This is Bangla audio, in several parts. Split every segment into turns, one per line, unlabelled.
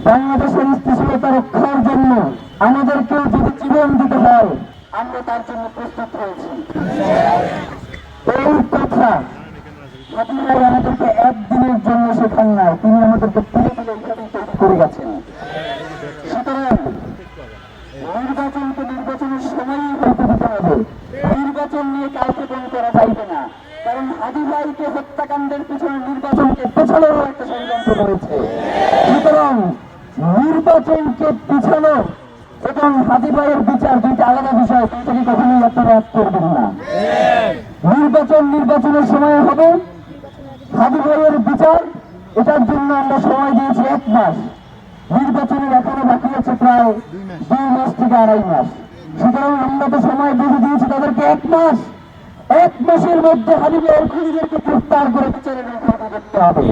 বাংলাদেশের স্থিতিশীলতা রক্ষার জন্য আমাদেরকেও যদি জীবন দিতে হয় আমরা তার জন্য প্রস্তুত রয়েছি। এই কথা হাদি ভাই আমাদেরকে একদিনের জন্য শেখান নাই, তিনি আমাদেরকে তুলে তুলে এখানে তৈরি করে গেছেন। সুতরাং নির্বাচনকে নির্বাচনের সময়ই হইতে দিতে হবে, নির্বাচন নিয়ে কাউকে বন্ধ করা যাইবে না। কারণ হাদি ভাইকে হত্যাকাণ্ডের পিছনে নির্বাচনকে পেছানোর একটা ষড়যন্ত্র রয়েছে। সুতরাং নির্বাচনকে পিছানো এবং হাদি ভাইয়ের বিচার দুইটা আলাদা বিষয়, দুইটাকে কখনোই আপনারা এক করবেন না। নির্বাচনের সময় হবে, হাদি ভাইয়ের বিচার এটার জন্য আমরা সময় দিয়েছি 1 মাস, নির্বাচনের এখনো বাকি আছে প্রায় 2 মাস থেকে 2.5 মাস। সুতরাং আমরা তো সময় বেঁধে দিয়েছি তাদেরকে 1 মাস। 1 মাসের মধ্যে হাদি ভাইয়ের খুনিদেরকে গ্রেফতার করে বিচারের মুখোমুখি করতে হবে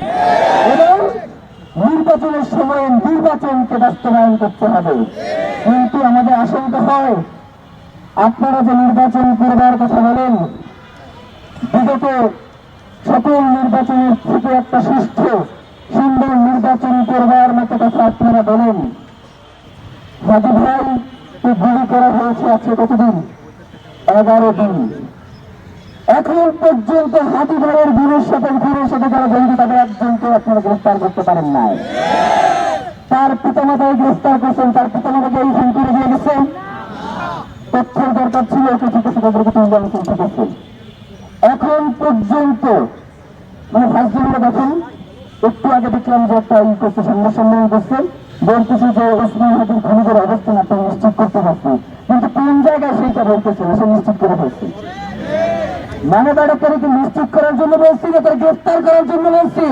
এবং নির্বাচনের সময় নির্বাচনকে বাস্তবায়ন করতে হবে। কিন্তু আমাদের আশঙ্কা হয় আপনারা যে নির্বাচন করবার কথা বলেন, বিগত সকল নির্বাচনের থেকে একটা সুষ্ঠু সুন্দর নির্বাচন করবার মতো কথা আপনারা বলেন। হাদি ভাইকে গুলি করা হয়েছে আজকে কতদিন? 11 দিন। এখন পর্যন্ত হাদি ভাইয়ের গুলির সাথে যারা জড়িত তাদের একজনকে আপনারা গ্রেফতার করতে পারেন নাই। তার পিতামাতাকে গ্রেফতার করছেন, তার পিতামাতাকে এই ফোন করে দিয়ে গেছেন। তথ্যের দরকার ছিল, ওকে ঠিক আছে, তাদেরকে তুলে আনছেন, ঠিক আছে। এখন পর্যন্ত মানে ভাইসগুলো দেখেন, একটু আগে দেখলাম যে একটা ই করছে, সংবাদ সম্মেলন করছে, বলতেছে যে ওসমান হাদির খুনিদের অবস্থান আপনারা নিশ্চিত করতে পারছেন, কিন্তু কোন জায়গায় সেইটা বলতেছে সে নিশ্চিত করে ফেলছে। মানে তাদেরকে নিশ্চিত করার জন্য বলছি না, তার গ্রেফতার করার জন্য বলছি।